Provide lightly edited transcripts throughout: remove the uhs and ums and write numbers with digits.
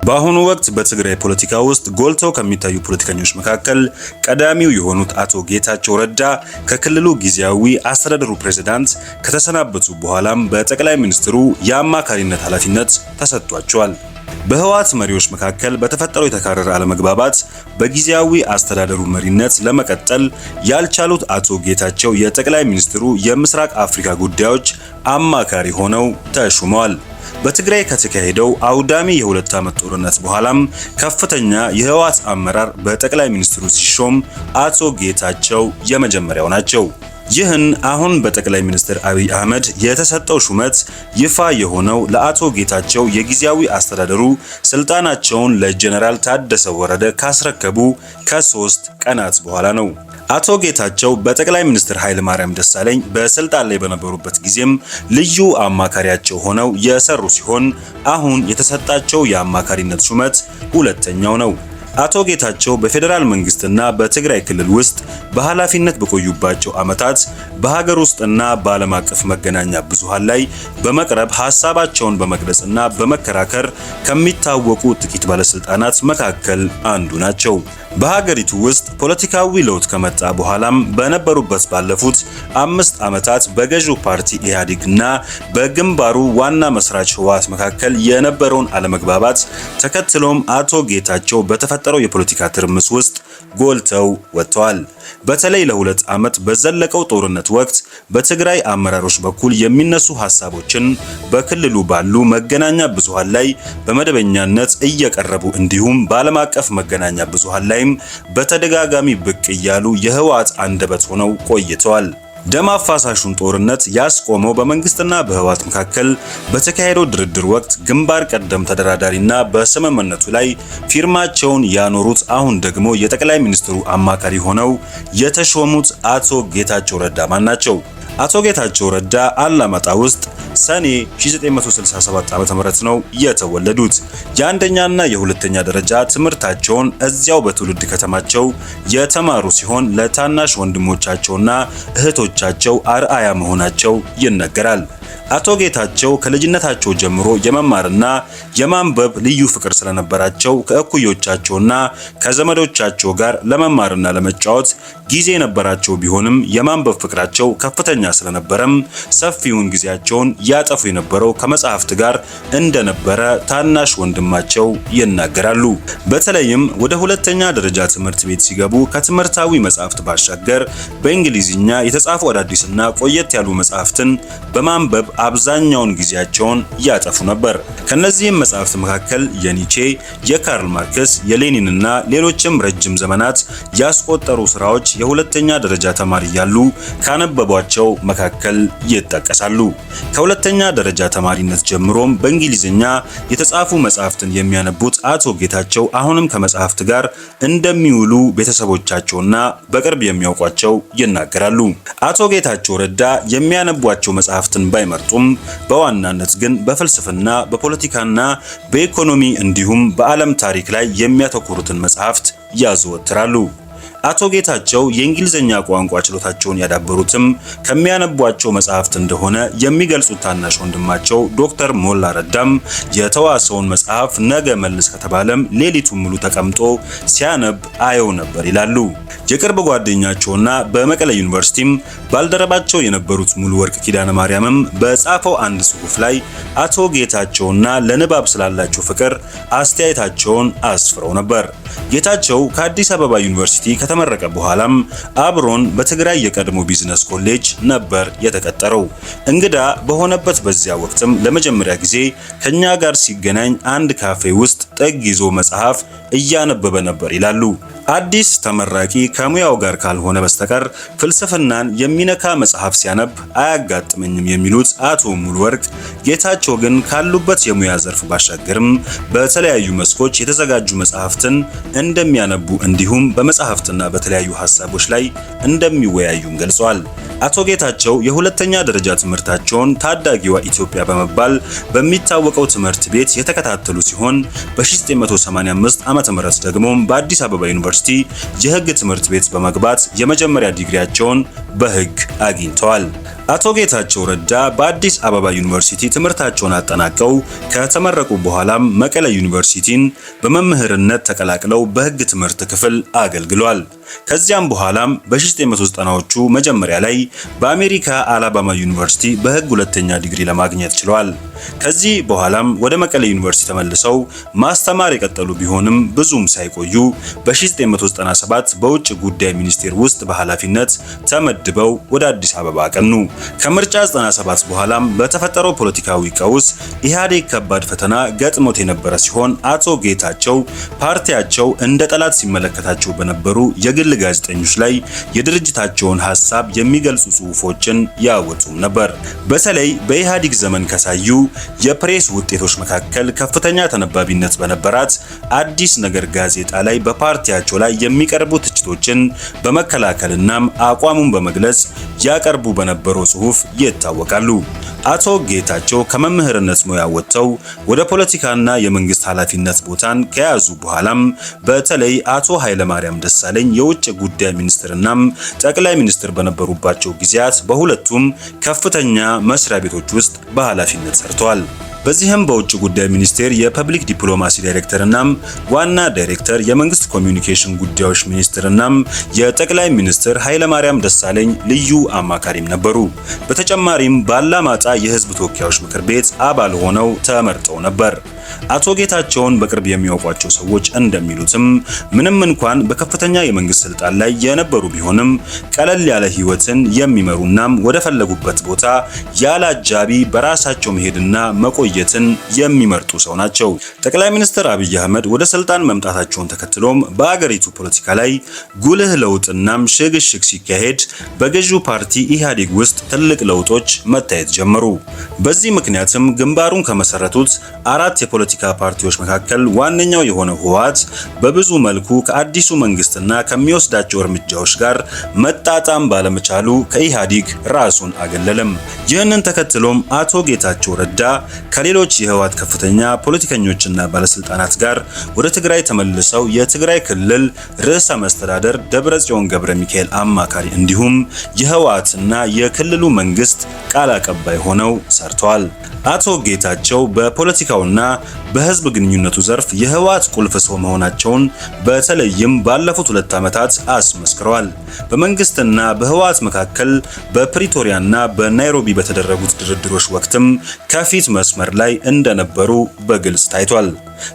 በአሁኑ ወቅት በትግራይ ፖለቲካ ውስጥ ጎልተው ከሚታዩ ፖለቲከኞች መካከል ቀዳሚው የሆኑት አቶ ጌታቸው ረዳ ከክልሉ ጊዜያዊ አስተዳደሩ ፕሬዝዳንት ከተሰናበቱ በኋላም በጠቅላይ ሚኒስትሩ የአማካሪነት ኃላፊነት ተሰጥቷቸዋል። በህወሓት መሪዎች መካከል በተፈጠረው የተካረረ አለመግባባት በጊዜያዊ አስተዳደሩ መሪነት ለመቀጠል ያልቻሉት አቶ ጌታቸው የጠቅላይ ሚኒስትሩ የምስራቅ አፍሪካ ጉዳዮች አማካሪ ሆነው ተሹመዋል። በትግራይ ከተካሄደው አውዳሚ የሁለት ዓመት ጦርነት በኋላም ከፍተኛ የህወሓት አመራር በጠቅላይ ሚኒስትሩ ሲሾም አቶ ጌታቸው የመጀመሪያው ናቸው። ይህን አሁን በጠቅላይ ሚኒስትር አብይ አህመድ የተሰጠው ሹመት ይፋ የሆነው ለአቶ ጌታቸው የጊዜያዊ አስተዳደሩ ስልጣናቸውን ለጀነራል ታደሰ ወረደ ካስረከቡ ከ3 ቀናት በኋላ ነው። አቶ ጌታቸው በጠቅላይ ሚኒስትር ኃይለማርያም ደሳለኝ በስልጣን ላይ በነበሩበት ጊዜም ልዩ አማካሪያቸው ሆነው የሰሩ ሲሆን አሁን የተሰጣቸው የአማካሪነት ሹመት ሁለተኛው ነው። አቶ ጌታቸው በፌዴራል መንግስትና በትግራይ ክልል ውስጥ በኃላፊነት በቆዩባቸው ዓመታት በሀገር ውስጥና በዓለም አቀፍ መገናኛ ብዙሃን ላይ በመቅረብ ሐሳባቸውን በመግለጽና በመከራከር ከሚታወቁ ጥቂት ባለስልጣናት መካከል አንዱ ናቸው። በሀገሪቱ ውስጥ ፖለቲካዊ ለውጥ ከመጣ በኋላም በነበሩበት ባለፉት 5 ዓመታት በገዢው ፓርቲ ኢህአዴግና በግንባሩ ዋና መስራች ህወሓት መካከል የነበረውን አለመግባባት ተከትሎም አቶ ጌታቸው በተፈጠረው የፖለቲካ ትርምስ ውስጥ ጎልተው ወጥተዋል። በተለይ ለ2 ዓመት በዘለቀው ጦርነት ወቅት በትግራይ አመራሮች በኩል የሚነሱ ሐሳቦችን በክልሉ ባሉ መገናኛ ብዙሃን ላይ በመደበኛነት እየቀረቡ እንዲሁም በዓለም አቀፍ መገናኛ ብዙሃን ላይ በተደጋጋሚ ብቅ እያሉ የህወሓት አንደበት ሆነው ቆይተዋል። ደም አፋሳሹን ጦርነት ያስቆመው በመንግስትና በህወሓት መካከል በተካሄደው ድርድር ወቅት ግንባር ቀደም ተደራዳሪና በስምምነቱ ላይ ፊርማቸውን ያኖሩት አሁን ደግሞ የጠቅላይ ሚኒስትሩ አማካሪ ሆነው የተሾሙት አቶ ጌታቸው ረዳ ማን ናቸው? አቶ ጌታቸው ረዳ አላማጣ ውስጥ ሰኔ 1967 ዓ.ም ነው የተወለዱት። የአንደኛና የሁለተኛ ደረጃ ትምህርታቸውን እዚያው በትውልድ ከተማቸው የተማሩ ሲሆን ለታናሽ ወንድሞቻቸውና እህቶቻቸው አርአያ መሆናቸው ይነገራል። አቶ ጌታቸው ከልጅነታቸው ጀምሮ የመማርና የማንበብ ልዩ ፍቅር ስለነበራቸው ከእኩዮቻቸውና ከዘመዶቻቸው ጋር ለመማርና ለመጫወት ጊዜ የነበራቸው ቢሆንም የማንበብ ፍቅራቸው ከፍተኛ ስለነበረም ሰፊውን ጊዜያቸውን ያጠፉ የነበረው ከመጽሐፍት ጋር እንደነበረ ታናሽ ወንድማቸው ይናገራሉ። በተለይም ወደ ሁለተኛ ደረጃ ትምህርት ቤት ሲገቡ ከትምህርታዊ መጽሐፍት ባሻገር በእንግሊዝኛ የተጻፉ አዳዲስና ቆየት ያሉ መጽሐፍትን በማንበብ አብዛኛውን ጊዜያቸውን ያጠፉ ነበር። ከነዚህም መጽሐፍት መካከል የኒቼ፣ የካርል ማርክስ፣ የሌኒንና ሌሎችም ረጅም ዘመናት ያስቆጠሩ ስራዎች የሁለተኛ ደረጃ ተማሪ ያሉ ካነበቧቸው መካከል ይጠቀሳሉ። ከሁለተኛ ደረጃ ተማሪነት ጀምሮም በእንግሊዝኛ የተጻፉ መጽሐፍትን የሚያነቡት አቶ ጌታቸው አሁንም ከመጽሐፍት ጋር እንደሚውሉ ቤተሰቦቻቸውና በቅርብ የሚያውቋቸው ይናገራሉ። አቶ ጌታቸው ረዳ የሚያነቧቸው መጽሐፍትን ባይመርጡም በዋናነት ግን በፍልስፍና፣ በፖለቲካና በኢኮኖሚ እንዲሁም በዓለም ታሪክ ላይ የሚያተኩሩትን መጽሐፍት ያዘወትራሉ። አቶ ጌታቸው የእንግሊዝኛ ቋንቋ ችሎታቸውን ያዳበሩትም ከሚያነቧቸው መጽሐፍት እንደሆነ የሚገልጹት ታናሽ ወንድማቸው ዶክተር ሞላ ረዳም የተዋሰውን መጽሐፍ ነገ መልስ ከተባለም ሌሊቱን ሙሉ ተቀምጦ ሲያነብ አየው ነበር ይላሉ። የቅርብ ጓደኛቸውና በመቀሌ ዩኒቨርሲቲም ባልደረባቸው የነበሩት ሙሉ ወርቅ ኪዳነ ማርያምም በጻፈው አንድ ጽሑፍ ላይ አቶ ጌታቸውና ለንባብ ስላላቸው ፍቅር አስተያየታቸውን አስፍረው ነበር። ጌታቸው ከአዲስ አበባ ዩኒቨርሲቲ ከተመረቀ በኋላም አብሮን በትግራይ የቀድሞ ቢዝነስ ኮሌጅ ነበር የተቀጠረው። እንግዳ በሆነበት በዚያ ወቅትም ለመጀመሪያ ጊዜ ከኛ ጋር ሲገናኝ አንድ ካፌ ውስጥ ጥግ ይዞ መጽሐፍ እያነበበ ነበር ይላሉ። አዲስ ተመራቂ ከሙያው ጋር ካልሆነ በስተቀር ፍልስፍናን የሚነካ መጽሐፍ ሲያነብ አያጋጥመኝም የሚሉት አቶ ሙሉ ወርቅ ጌታቸው ግን ካሉበት የሙያ ዘርፍ ባሻገርም በተለያዩ መስኮች የተዘጋጁ መጽሐፍትን እንደሚያነቡ እንዲሁም በመጽሐፍትና በተለያዩ ሐሳቦች ላይ እንደሚወያዩም ገልጿል። አቶ ጌታቸው የሁለተኛ ደረጃ ትምህርታቸውን ታዳጊዋ ኢትዮጵያ በመባል በሚታወቀው ትምህርት ቤት የተከታተሉ ሲሆን በ1985 ዓ.ም ደግሞ በአዲስ አበባ ዩኒቨርሲቲ የሕግ ትምህርት ቤት በመግባት የመጀመሪያ ዲግሪያቸውን በሕግ አግኝተዋል። አቶ ጌታቸው ረዳ በአዲስ አበባ ዩኒቨርሲቲ ትምህርታቸውን አጠናቀው ከተመረቁ በኋላም መቀለ ዩኒቨርሲቲን በመምህርነት ተቀላቅለው በሕግ ትምህርት ክፍል አገልግለዋል። ከዚያም በኋላም በ1990ዎቹ መጀመሪያ ላይ በአሜሪካ አላባማ ዩኒቨርሲቲ በሕግ ሁለተኛ ዲግሪ ለማግኘት ችለዋል። ከዚህ በኋላም ወደ መቀለ ዩኒቨርሲቲ ተመልሰው ማስተማር የቀጠሉ ቢሆንም ብዙም ሳይቆዩ በ1997 በውጭ ጉዳይ ሚኒስቴር ውስጥ በኃላፊነት ተመድበው ወደ አዲስ አበባ አቀኑ። ከምርጫ 97 በኋላም በተፈጠረው ፖለቲካዊ ቀውስ ኢህአዴግ ከባድ ፈተና ገጥሞት የነበረ ሲሆን አቶ ጌታቸው ፓርቲያቸው እንደ ጠላት ሲመለከታቸው በነበሩ የግል ጋዜጠኞች ላይ የድርጅታቸውን ሐሳብ የሚገልጹ ጽሑፎችን ያወጡ ነበር። በተለይ በኢህአዴግ ዘመን ከሳዩ የፕሬስ ውጤቶች መካከል ከፍተኛ ተነባቢነት በነበራት አዲስ ነገር ጋዜጣ ላይ በፓርቲያቸው ላይ የሚቀርቡ ትችቶችን በመከላከልና አቋሙን በመግለጽ ያቀርቡ በነበረው ጽሑፍ ይታወቃሉ። አቶ ጌታቸው ከመምህርነት ሙያ ወጥተው ወደ ፖለቲካና የመንግስት ኃላፊነት ቦታን ከያዙ በኋላም በተለይ አቶ ኃይለማርያም ደሳለኝ የውጭ ጉዳይ ሚኒስትርና ጠቅላይ ሚኒስትር በነበሩባቸው ጊዜያት በሁለቱም ከፍተኛ መስሪያ ቤቶች ውስጥ በኃላፊነት ሰርተዋል። በዚህም በውጭ ጉዳይ ሚኒስቴር የፐብሊክ ዲፕሎማሲ ዳይሬክተርና ዋና ዳይሬክተር፣ የመንግስት ኮሚዩኒኬሽን ጉዳዮች ሚኒስትርና የጠቅላይ ሚኒስትር ኃይለማርያም ደሳለኝ ልዩ አማካሪም ነበሩ። በተጨማሪም ባላማጣ የህዝብ ተወካዮች ምክር ቤት አባል ሆነው ተመርጠው ነበር። አቶ ጌታቸውን በቅርብ የሚያውቋቸው ሰዎች እንደሚሉትም ምንም እንኳን በከፍተኛ የመንግስት ስልጣን ላይ የነበሩ ቢሆንም ቀለል ያለ ህይወትን የሚመሩና ወደ ፈለጉበት ቦታ ያለ አጃቢ በራሳቸው መሄድና መቆየትን የሚመርጡ ሰው ናቸው። ጠቅላይ ሚኒስትር አብይ አህመድ ወደ ስልጣን መምጣታቸውን ተከትሎም በአገሪቱ ፖለቲካ ላይ ጉልህ ለውጥና ሽግሽግ ሲካሄድ በገዢው ፓርቲ ኢህአዴግ ውስጥ ትልቅ ለውጦች መታየት ጀመሩ። በዚህ ምክንያትም ግንባሩን ከመሰረቱት አራት የፖለቲካ ፓርቲዎች መካከል ዋነኛው የሆነው ህወሓት በብዙ መልኩ ከአዲሱ መንግስትና ከሚወስዳቸው እርምጃዎች ጋር መጣጣም ባለመቻሉ ከኢህአዴግ ራሱን አገለለም። ይህንን ተከትሎም አቶ ጌታቸው ረዳ ከሌሎች የህወሓት ከፍተኛ ፖለቲከኞችና ባለስልጣናት ጋር ወደ ትግራይ ተመልሰው የትግራይ ክልል ርዕሰ መስተዳደር ደብረጽዮን ገብረ ሚካኤል አማካሪ እንዲሁም የህወሓትና የክልሉ መንግስት ቃል አቀባይ ሆነው ሰርተዋል። አቶ ጌታቸው በፖለቲካውና በህዝብ ግንኙነቱ ዘርፍ የህወሓት ቁልፍ ሰው መሆናቸውን በተለይም ባለፉት 2 ዓመታት አስመስክረዋል። በመንግስትና በህወሓት መካከል በፕሪቶሪያና በናይሮቢ በተደረጉት ድርድሮች ወቅትም ከፊት መስመር ላይ እንደነበሩ በግልጽ ታይቷል።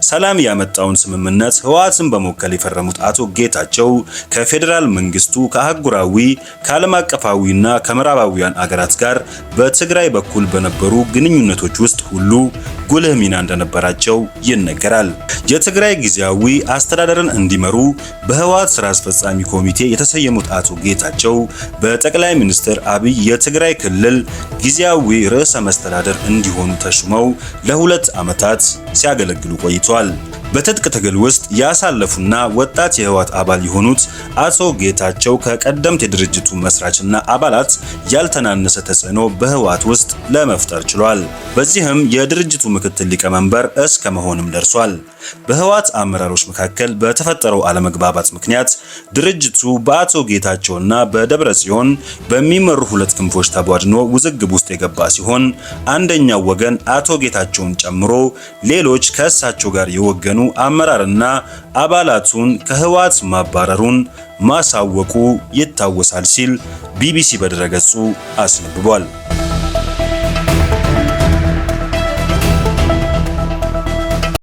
ሰላም ያመጣውን ስምምነት ህወሓትን በመወከል የፈረሙት አቶ ጌታቸው ከፌዴራል መንግስቱ፣ ከአህጉራዊ፣ ከዓለም አቀፋዊና ከምዕራባውያን አገራት ጋር በትግራይ በኩል በነበሩ ግንኙነቶች ውስጥ ሁሉ ጉልህ ሚና እንደነበራቸው ይነገራል። የትግራይ ጊዜያዊ አስተዳደርን እንዲመሩ በህወሓት ስራ አስፈጻሚ ኮሚቴ የተሰየሙት አቶ ጌታቸው በጠቅላይ ሚኒስትር አብይ የትግራይ ክልል ጊዜያዊ ርዕሰ መስተዳደር እንዲሆኑ ተሹመው ለ2 ዓመታት ሲያገለግሉ ቆይተዋል። በትጥቅ ትግል ውስጥ ያሳለፉና ወጣት የህወሓት አባል የሆኑት አቶ ጌታቸው ከቀደምት የድርጅቱ መስራችና አባላት ያልተናነሰ ተጽዕኖ በህወሓት ውስጥ ለመፍጠር ችሏል። በዚህም የድርጅቱ ምክትል ሊቀመንበር እስከ መሆንም ደርሷል። በህወሓት አመራሮች መካከል በተፈጠረው አለመግባባት ምክንያት ድርጅቱ በአቶ ጌታቸውና በደብረጽዮን በሚመሩ 2 ክንፎች ተቧድኖ ውዝግብ ውስጥ የገባ ሲሆን አንደኛው ወገን አቶ ጌታቸውን ጨምሮ ሌሎች ከእሳቸው ጋር የወገኑ አመራርና አባላቱን ከህወሓት ማባረሩን ማሳወቁ ይታወሳል ሲል ቢቢሲ በድረገጹ አስነብቧል።